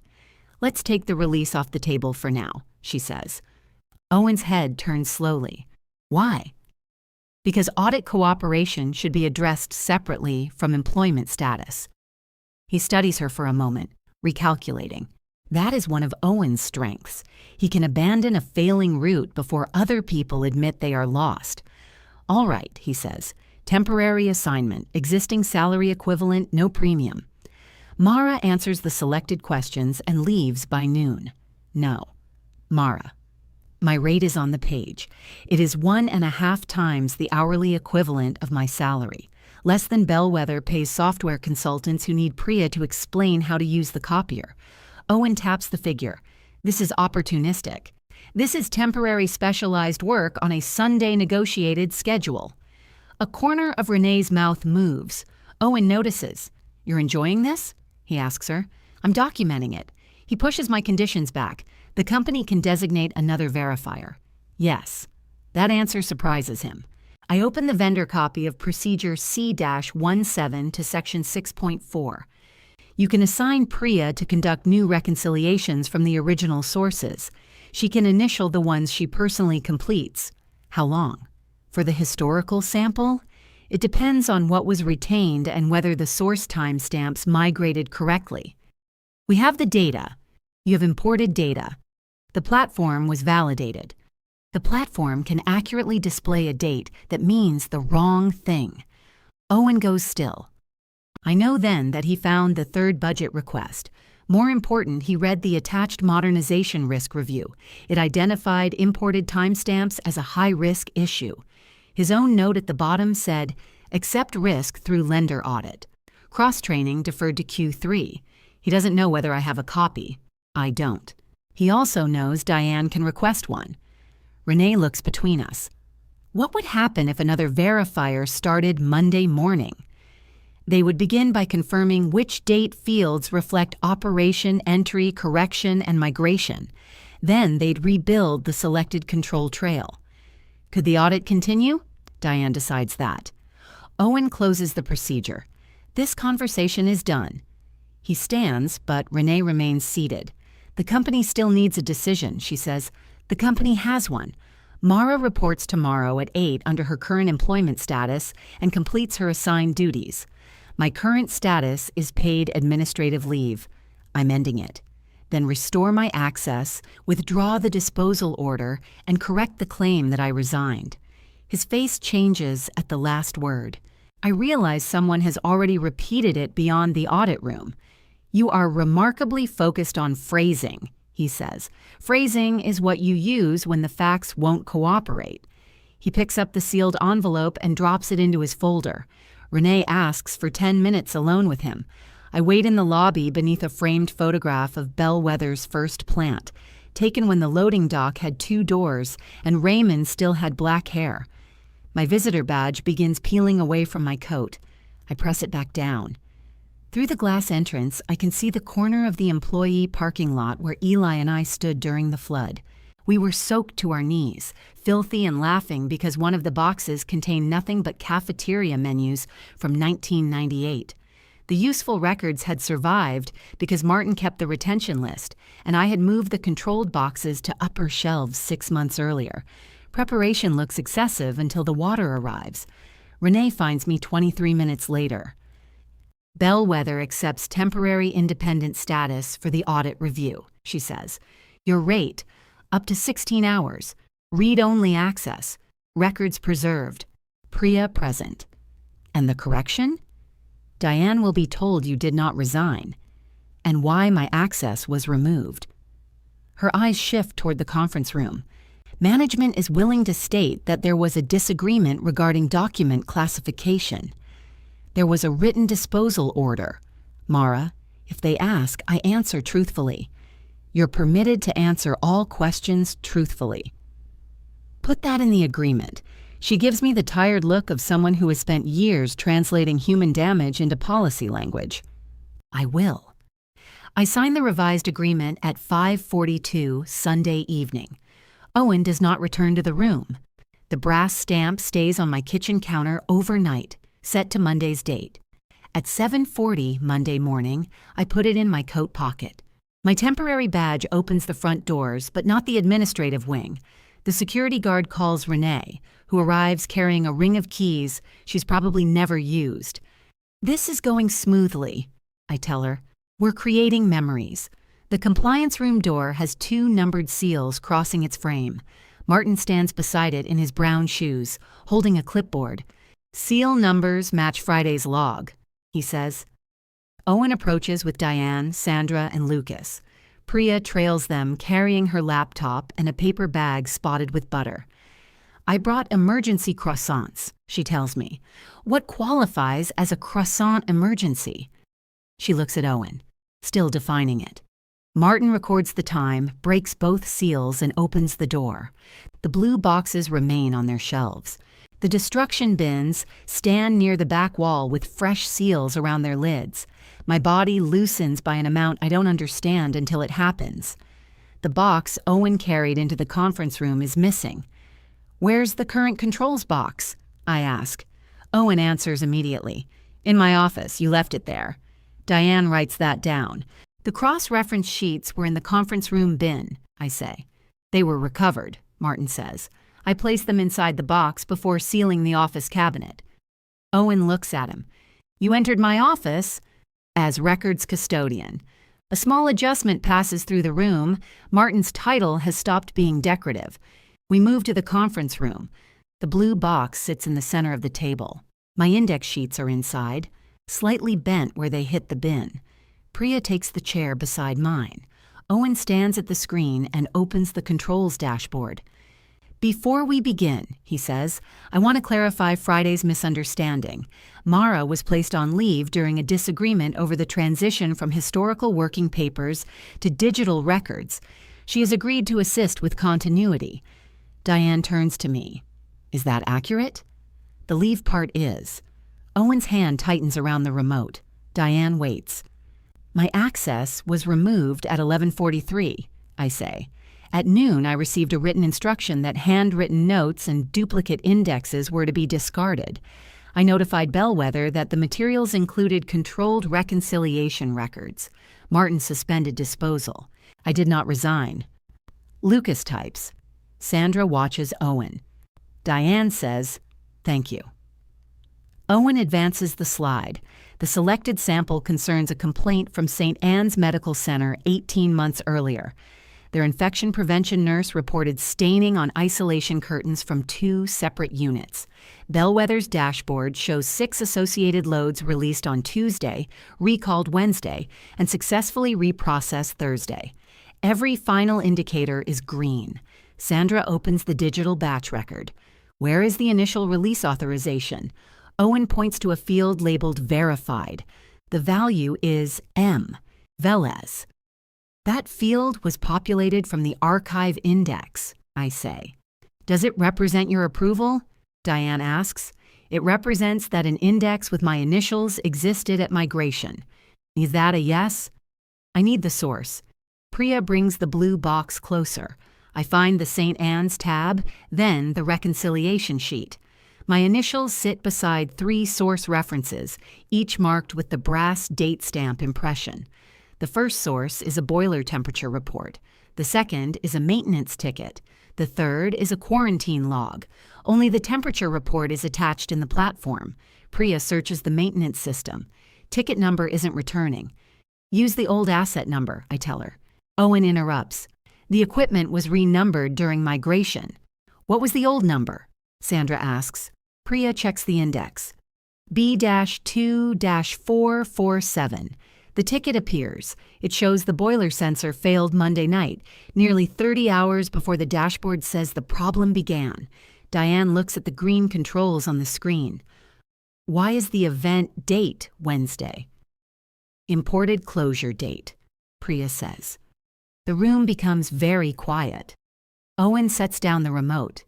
Let's take the release off the table for now, she says. Owen's head turns slowly. Why? Because audit cooperation should be addressed separately from employment status. He studies her for a moment, recalculating. That is one of Owen's strengths. He can abandon a failing route before other people admit they are lost. All right, he says. Temporary assignment, existing salary equivalent, no premium. Mara answers the selected questions and leaves by noon. No. Mara. My rate is on the page. It is 1.5 times the hourly equivalent of my salary. Less than Bellwether pays software consultants who need Priya to explain how to use the copier. Owen taps the figure. This is opportunistic. This is temporary specialized work on a Sunday negotiated schedule. A corner of Renee's mouth moves. Owen notices. You're enjoying this? He asks her. I'm documenting it. He pushes my conditions back. The company can designate another verifier. Yes. That answer surprises him. I open the vendor copy of Procedure C-17 to Section 6.4. You can assign Priya to conduct new reconciliations from the original sources. She can initial the ones she personally completes. How long? For the historical sample? It depends on what was retained and whether the source timestamps migrated correctly. We have the data. You have imported data. The platform was validated. The platform can accurately display a date that means the wrong thing. Owen goes still. I know then that he found the third budget request. More important, he read the attached modernization risk review. It identified imported timestamps as a high-risk issue. His own note at the bottom said, accept risk through lender audit. Cross-training deferred to Q3. He doesn't know whether I have a copy. I don't. He also knows Diane can request one. Renee looks between us. What would happen if another verifier started Monday morning? They would begin by confirming which date fields reflect operation, entry, correction, and migration. Then they'd rebuild the selected control trail. Could the audit continue? Diane decides that. Owen closes the procedure. This conversation is done. He stands, but Renee remains seated. The company still needs a decision, she says. The company has one. Mara reports tomorrow at 8 under her current employment status and completes her assigned duties. My current status is paid administrative leave. I'm ending it. Then restore my access, withdraw the disposal order, and correct the claim that I resigned. His face changes at the last word. I realize someone has already repeated it beyond the audit room. You are remarkably focused on phrasing, he says. Phrasing is what you use when the facts won't cooperate. He picks up the sealed envelope and drops it into his folder. Renee asks for 10 minutes alone with him. I wait in the lobby beneath a framed photograph of Bellwether's first plant, taken when the loading dock had 2 doors and Raymond still had black hair. My visitor badge begins peeling away from my coat. I press it back down. Through the glass entrance, I can see the corner of the employee parking lot where Eli and I stood during the flood. We were soaked to our knees, filthy and laughing because one of the boxes contained nothing but cafeteria menus from 1998. The useful records had survived because Martin kept the retention list, and I had moved the controlled boxes to upper shelves 6 months earlier. Preparation looks excessive until the water arrives. Renee finds me 23 minutes later. Bellwether accepts temporary independent status for the audit review, she says. Your rate, up to 16 hours. Read-only access. Records preserved. Priya present. And the correction? Diane will be told you did not resign, and why my access was removed. Her eyes shift toward the conference room. Management is willing to state that there was a disagreement regarding document classification. There was a written disposal order. Mara, if they ask, I answer truthfully. You're permitted to answer all questions truthfully. Put that in the agreement. She gives me the tired look of someone who has spent years translating human damage into policy language. I will. I sign the revised agreement at 5:42 Sunday evening. Owen does not return to the room. The brass stamp stays on my kitchen counter overnight, set to Monday's date. At 7:40 Monday morning, I put it in my coat pocket. My temporary badge opens the front doors, but not the administrative wing. The security guard calls Renee, who arrives carrying a ring of keys she's probably never used. This is going smoothly, I tell her. We're creating memories. The compliance room door has 2 numbered seals crossing its frame. Martin stands beside it in his brown shoes, holding a clipboard. Seal numbers match Friday's log, he says. Owen approaches with Diane, Sandra, and Lucas. Priya trails them, carrying her laptop and a paper bag spotted with butter. I brought emergency croissants, she tells me. What qualifies as a croissant emergency? She looks at Owen, still defining it. Martin records the time, breaks both seals, and opens the door. The blue boxes remain on their shelves. The destruction bins stand near the back wall with fresh seals around their lids. My body loosens by an amount I don't understand until it happens. The box Owen carried into the conference room is missing. Where's the current controls box? I ask. Owen answers immediately. In my office, you left it there. Diane writes that down. The cross-reference sheets were in the conference room bin, I say. They were recovered, Martin says. I place them inside the box before sealing the office cabinet. Owen looks at him. You entered my office as records custodian. A small adjustment passes through the room. Martin's title has stopped being decorative. We move to the conference room. The blue box sits in the center of the table. My index sheets are inside, slightly bent where they hit the bin. Priya takes the chair beside mine. Owen stands at the screen and opens the controls dashboard. Before we begin, he says, I want to clarify Friday's misunderstanding. Mara was placed on leave during a disagreement over the transition from historical working papers to digital records. She has agreed to assist with continuity. Diane turns to me. Is that accurate? The leave part is. Owen's hand tightens around the remote. Diane waits. My access was removed at 11:43, I say. At noon, I received a written instruction that handwritten notes and duplicate indexes were to be discarded. I notified Bellwether that the materials included controlled reconciliation records. Martin suspended disposal. I did not resign. Lucas types. Sandra watches Owen. Diane says, "Thank you." Owen advances the slide. The selected sample concerns a complaint from St. Anne's Medical Center 18 months earlier. Their infection prevention nurse reported staining on isolation curtains from 2 separate units. Bellwether's dashboard shows 6 associated loads released on Tuesday, recalled Wednesday, and successfully reprocessed Thursday. Every final indicator is green. Sandra opens the digital batch record. Where is the initial release authorization? Owen points to a field labeled verified. The value is M. Velez. That field was populated from the archive index, I say. Does it represent your approval? Diane asks. It represents that an index with my initials existed at migration. Is that a yes? I need the source. Priya brings the blue box closer. I find the St. Anne's tab, then the reconciliation sheet. My initials sit beside 3 source references, each marked with the brass date stamp impression. The first source is a boiler temperature report. The second is a maintenance ticket. The third is a quarantine log. Only the temperature report is attached in the platform. Priya searches the maintenance system. Ticket number isn't returning. Use the old asset number, I tell her. Owen interrupts. The equipment was renumbered during migration. What was the old number? Sandra asks. Priya checks the index. B-2-447. The ticket appears. It shows the boiler sensor failed Monday night, nearly 30 hours before the dashboard says the problem began. Diane looks at the green controls on the screen. Why is the event date Wednesday? Imported closure date, Priya says. The room becomes very quiet. Owen sets down the remote.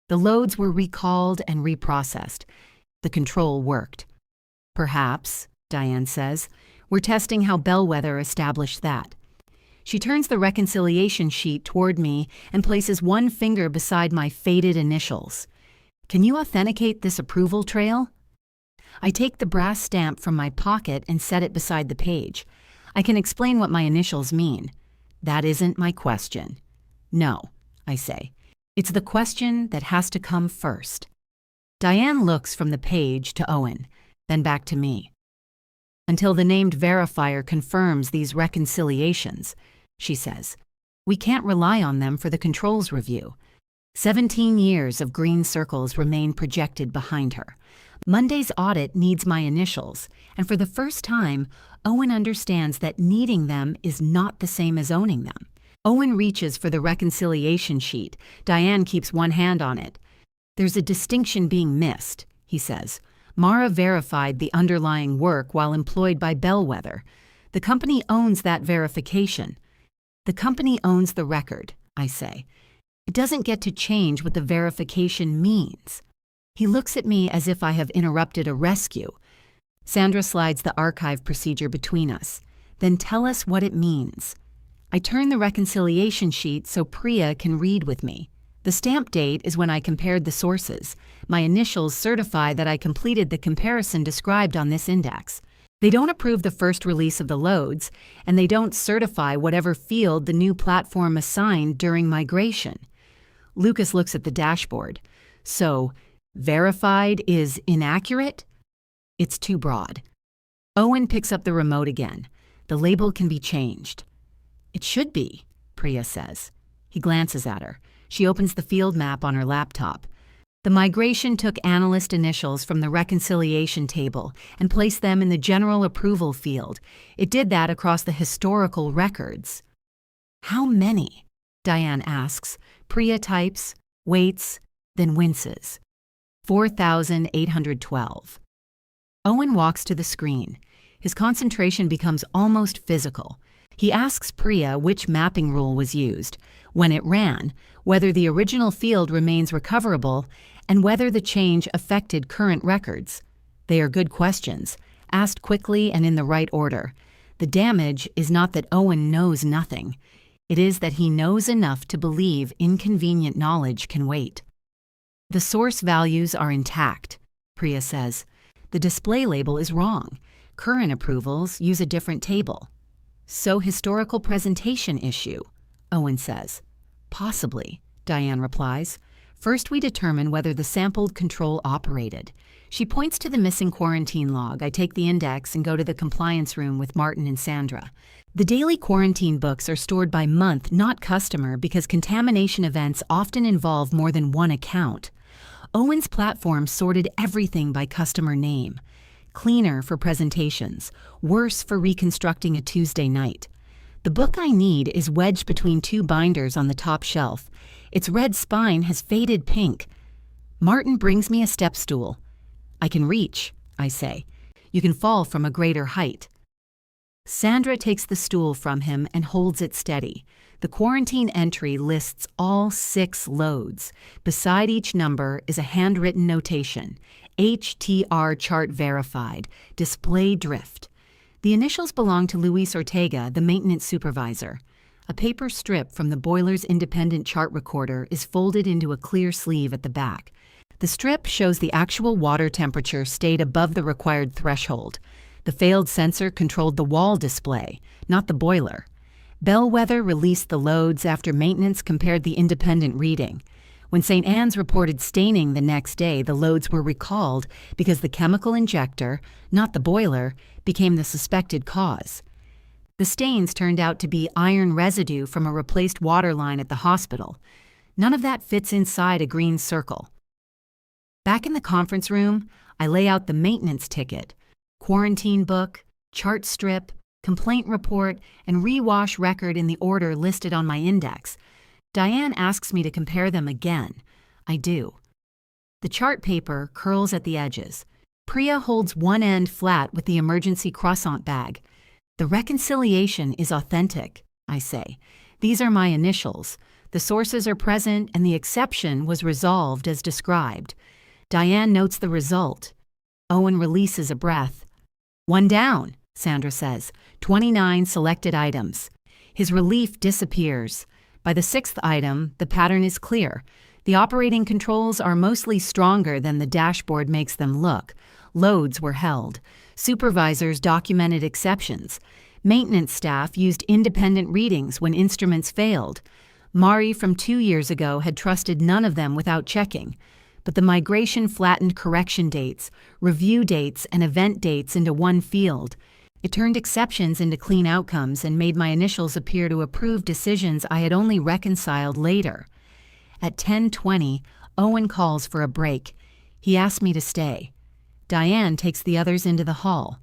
The loads were recalled and reprocessed. The control worked. Perhaps, Diane says, we're testing how Bellwether established that. She turns the reconciliation sheet toward me and places one finger beside my faded initials. Can you authenticate this approval trail? I take the brass stamp from my pocket and set it beside the page. I can explain what my initials mean. That isn't my question. No, I say. It's the question that has to come first. Diane looks from the page to Owen, then back to me. Until the named verifier confirms these reconciliations, she says, we can't rely on them for the controls review. 17 years of green circles remain projected behind her. Monday's audit needs my initials, and for the first time, Owen understands that needing them is not the same as owning them. Owen reaches for the reconciliation sheet. Diane keeps one hand on it. There's a distinction being missed, he says. Mara verified the underlying work while employed by Bellwether. The company owns that verification. The company owns the record, I say. It doesn't get to change what the verification means. He looks at me as if I have interrupted a rescue. Sandra slides the archive procedure between us. Then tell us what it means. I turn the reconciliation sheet so Priya can read with me. The stamp date is when I compared the sources. My initials certify that I completed the comparison described on this index. They don't approve the first release of the loads, and they don't certify whatever field the new platform assigned during migration. Lucas looks at the dashboard. So, verified is inaccurate? It's too broad. Owen picks up the remote again. The label can be changed. It should be, Priya says. He glances at her. She opens the field map on her laptop. The migration took analyst initials from the reconciliation table and placed them in the general approval field. It did that across the historical records. How many? Diane asks. Priya types, waits, then winces. 4,812. Owen walks to the screen. His concentration becomes almost physical. He asks Priya which mapping rule was used, when it ran, whether the original field remains recoverable, and whether the change affected current records. They are good questions, asked quickly and in the right order. The damage is not that Owen knows nothing. It is that he knows enough to believe inconvenient knowledge can wait. The source values are intact, Priya says. The display label is wrong. Current approvals use a different table. So historical presentation issue, Owen says. Possibly, Diane replies. First we determine whether the sampled control operated. She points to the missing quarantine log. I take the index and go to the compliance room with Martin and Sandra. The daily quarantine books are stored by month, not customer, because contamination events often involve more than one account. Owen's platform sorted everything by customer name. Cleaner for presentations, worse for reconstructing a Tuesday night. The book I need is wedged between two binders on the top shelf. Its red spine has faded pink. Martin brings me a step stool. I can reach, I say. You can fall from a greater height. Sandra takes the stool from him and holds it steady. The quarantine entry lists all 6 loads. Beside each number is a handwritten notation. HTR chart verified. Display drift. The initials belong to Luis Ortega, the maintenance supervisor. A paper strip from the boiler's independent chart recorder is folded into a clear sleeve at the back. The strip shows the actual water temperature stayed above the required threshold. The failed sensor controlled the wall display, not the boiler. Bellwether released the loads after maintenance compared the independent reading. When St. Anne's reported staining the next day, the loads were recalled because the chemical injector, not the boiler, became the suspected cause. The stains turned out to be iron residue from a replaced water line at the hospital. None of that fits inside a green circle. Back in the conference room, I lay out the maintenance ticket, quarantine book, chart strip, complaint report, and rewash record in the order listed on my index. Diane asks me to compare them again. I do. The chart paper curls at the edges. Priya holds one end flat with the emergency croissant bag. The reconciliation is authentic, I say. These are my initials. The sources are present and the exception was resolved as described. Diane notes the result. Owen releases a breath. 1 down, Sandra says. 29 selected items. His relief disappears. By the 6th item, the pattern is clear. The operating controls are mostly stronger than the dashboard makes them look. Loads were held. Supervisors documented exceptions. Maintenance staff used independent readings when instruments failed. Mari from 2 years ago had trusted none of them without checking. But the migration flattened correction dates, review dates, and event dates into one field. It turned exceptions into clean outcomes and made my initials appear to approve decisions I had only reconciled later. At 10:20, Owen calls for a break. He asks me to stay. Diane takes the others into the hall.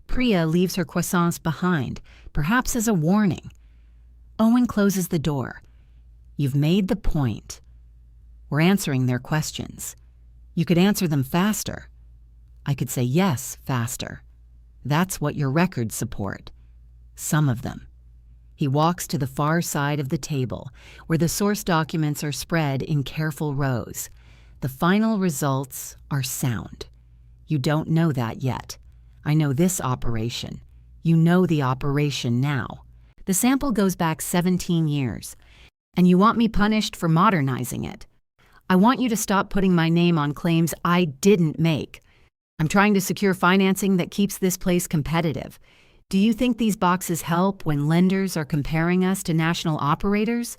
Priya leaves her croissants behind, perhaps as a warning. Owen closes the door. You've made the point. We're answering their questions. You could answer them faster. I could say yes faster. That's what your records support. Some of them. He walks to the far side of the table, where the source documents are spread in careful rows. The final results are sound. You don't know that yet. I know this operation. You know the operation now. The sample goes back 17 years. And you want me punished for modernizing it. I want you to stop putting my name on claims I didn't make. I'm trying to secure financing that keeps this place competitive. Do you think these boxes help when lenders are comparing us to national operators?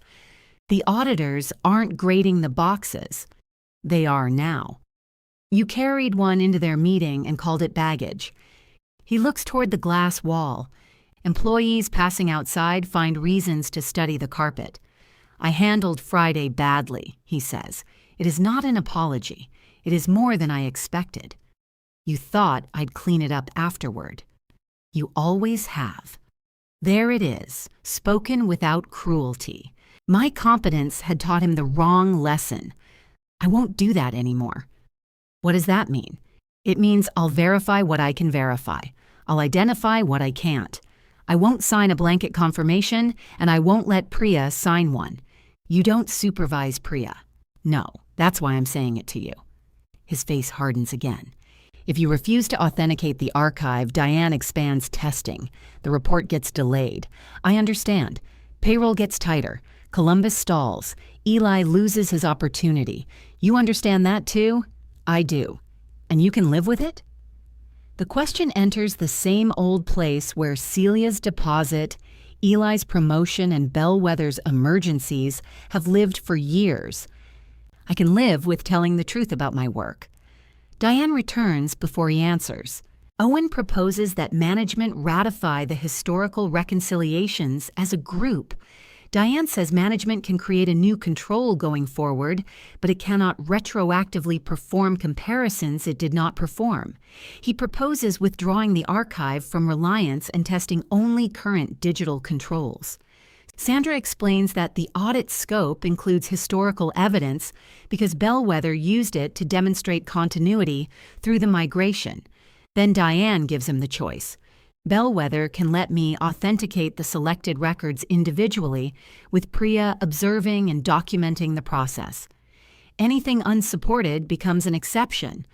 The auditors aren't grading the boxes. They are now. You carried one into their meeting and called it baggage. He looks toward the glass wall. Employees passing outside find reasons to study the carpet. I handled Friday badly, he says. It is not an apology. It is more than I expected. You thought I'd clean it up afterward. You always have. There it is, spoken without cruelty. My competence had taught him the wrong lesson. I won't do that anymore. What does that mean? It means I'll verify what I can verify. I'll identify what I can't. I won't sign a blanket confirmation, and I won't let Priya sign one. You don't supervise Priya. No, that's why I'm saying it to you. His face hardens again. If you refuse to authenticate the archive, Diane expands testing. The report gets delayed. I understand. Payroll gets tighter. Columbus stalls. Eli loses his opportunity. You understand that too? I do. And you can live with it? The question enters the same old place where Celia's deposit, Eli's promotion, and Bellwether's emergencies have lived for years. I can live with telling the truth about my work. Diane returns before he answers. Owen proposes that management ratify the historical reconciliations as a group. Diane says management can create a new control going forward, but it cannot retroactively perform comparisons it did not perform. He proposes withdrawing the archive from reliance and testing only current digital controls. Sandra explains that the audit scope includes historical evidence because Bellwether used it to demonstrate continuity through the migration. Then Diane gives him the choice. Bellwether can let me authenticate the selected records individually, with Priya observing and documenting the process. Anything unsupported becomes an exception,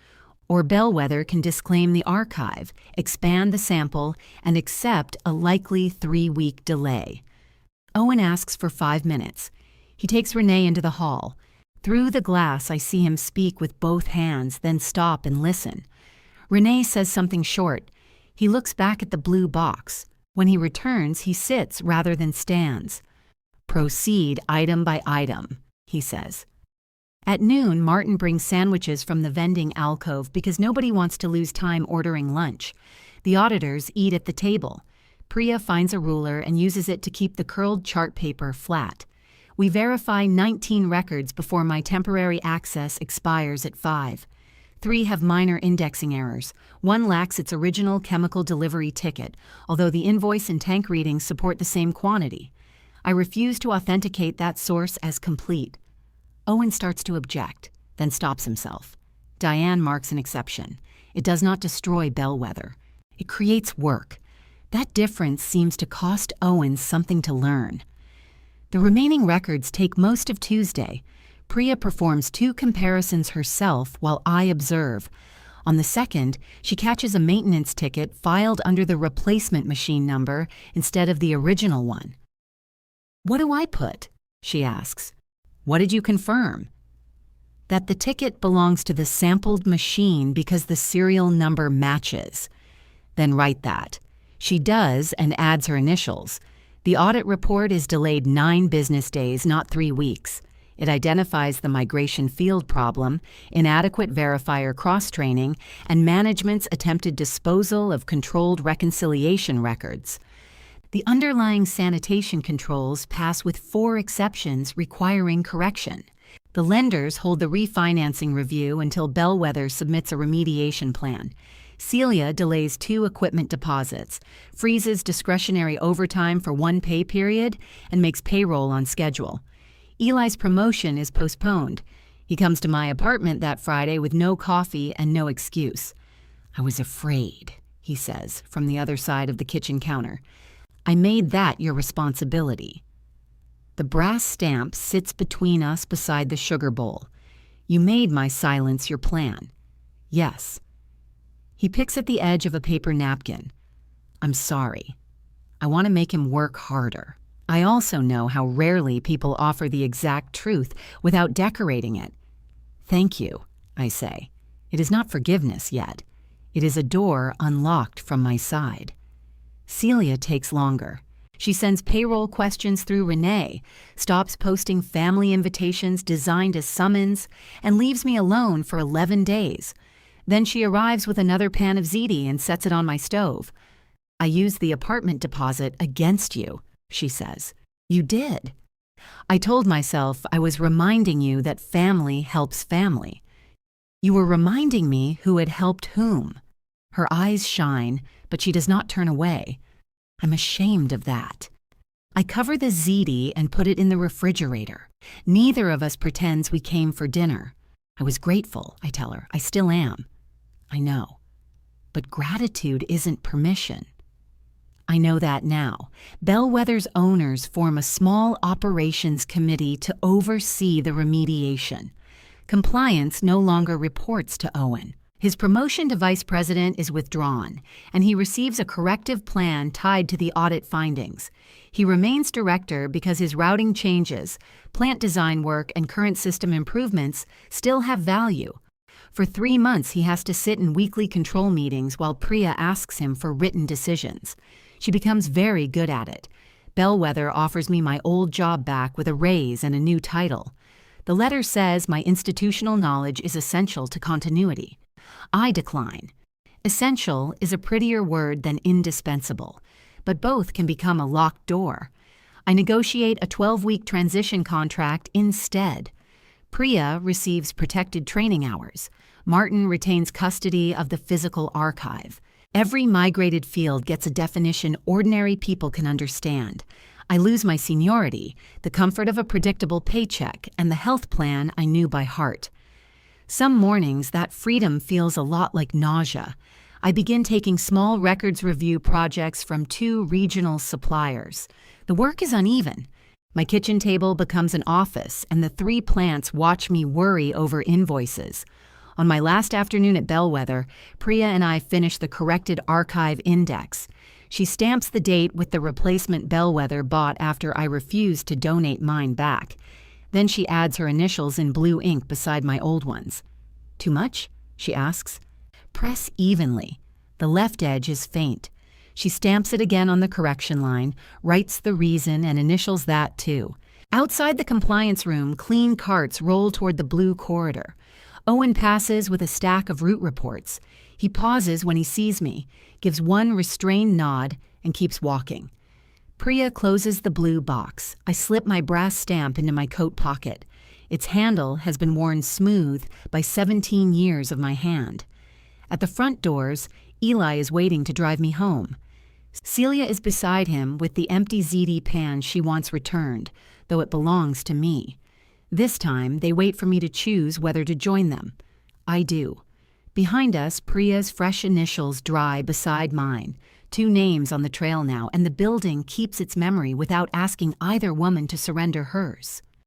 or Bellwether can disclaim the archive, expand the sample, and accept a likely 3-week delay. Owen asks for 5 minutes. He takes Renee into the hall. Through the glass, I see him speak with both hands, then stop and listen. Renee says something short. He looks back at the blue box. When he returns, he sits rather than stands. Proceed item by item, he says. At noon, Martin brings sandwiches from the vending alcove because nobody wants to lose time ordering lunch. The auditors eat at the table. Priya finds a ruler and uses it to keep the curled chart paper flat. We verify 19 records before my temporary access expires at 5. 3 have minor indexing errors. 1 lacks its original chemical delivery ticket, although the invoice and tank readings support the same quantity. I refuse to authenticate that source as complete. Owen starts to object, then stops himself. Diane marks an exception. It does not destroy Bellwether. It creates work. That difference seems to cost Owen something to learn. The remaining records take most of Tuesday. Priya performs 2 comparisons herself while I observe. On the second, she catches a maintenance ticket filed under the replacement machine number instead of the original one. "What do I put?" she asks. "What did you confirm?" "That the ticket belongs to the sampled machine because the serial number matches." "Then write that." She does and adds her initials. The audit report is delayed 9 business days, not 3 weeks. It identifies the migration field problem, inadequate verifier cross-training, and management's attempted disposal of controlled reconciliation records. The underlying sanitation controls pass with 4 exceptions requiring correction. The lenders hold the refinancing review until Bellwether submits a remediation plan. Celia delays 2 equipment deposits, freezes discretionary overtime for 1 pay period, and makes payroll on schedule. Eli's promotion is postponed. He comes to my apartment that Friday with no coffee and no excuse. "I was afraid," he says from the other side of the kitchen counter. "I made that your responsibility." The brass stamp sits between us beside the sugar bowl. "You made my silence your plan." "Yes." He picks at the edge of a paper napkin. "I'm sorry. I want to make him work harder. I also know how rarely people offer the exact truth without decorating it." "Thank you," I say. It is not forgiveness yet. It is a door unlocked from my side. Celia takes longer. She sends payroll questions through Renee, stops posting family invitations designed as summons, and leaves me alone for 11 days. Then she arrives with another pan of ziti and sets it on my stove. "I used the apartment deposit against you," she says. "You did." I told myself I was reminding you that family helps family. "You were reminding me who had helped whom." Her eyes shine, but she does not turn away. I'm ashamed of that. I cover the ziti and put it in the refrigerator. Neither of us pretends we came for dinner. I was grateful, I tell her. I still am. I know. But gratitude isn't permission. I know that now. Bellwether's owners form a small operations committee to oversee the remediation. Compliance no longer reports to Owen. His promotion to vice president is withdrawn, and he receives a corrective plan tied to the audit findings. He remains director because his routing changes, plant design work, and current system improvements still have value. For 3 months, he has to sit in weekly control meetings while Priya asks him for written decisions. She becomes very good at it. Bellwether offers me my old job back with a raise and a new title. The letter says my institutional knowledge is essential to continuity. I decline. Essential is a prettier word than indispensable, but both can become a locked door. I negotiate a 12-week transition contract instead. Priya receives protected training hours. Martin retains custody of the physical archive. Every migrated field gets a definition ordinary people can understand. I lose my seniority, the comfort of a predictable paycheck, and the health plan I knew by heart. Some mornings, that freedom feels a lot like nausea. I begin taking small records review projects from 2 regional suppliers. The work is uneven. My kitchen table becomes an office, and the 3 plants watch me worry over invoices. On my last afternoon at Bellwether, Priya and I finish the corrected archive index. She stamps the date with the replacement Bellwether bought after I refused to donate mine back. Then she adds her initials in blue ink beside my old ones. Too much? She asks. Press evenly. The left edge is faint. She stamps it again on the correction line, writes the reason, and initials that too. Outside the compliance room, clean carts roll toward the blue corridor. Owen passes with a stack of route reports. He pauses when he sees me, gives one restrained nod, and keeps walking. Priya closes the blue box. I slip my brass stamp into my coat pocket. Its handle has been worn smooth by 17 years of my hand. At the front doors, Eli is waiting to drive me home. Celia is beside him with the empty ZD pan she wants returned, though it belongs to me. This time, they wait for me to choose whether to join them. I do. Behind us, Priya's fresh initials dry beside mine. 2 names on the trail now, and the building keeps its memory without asking either woman to surrender hers.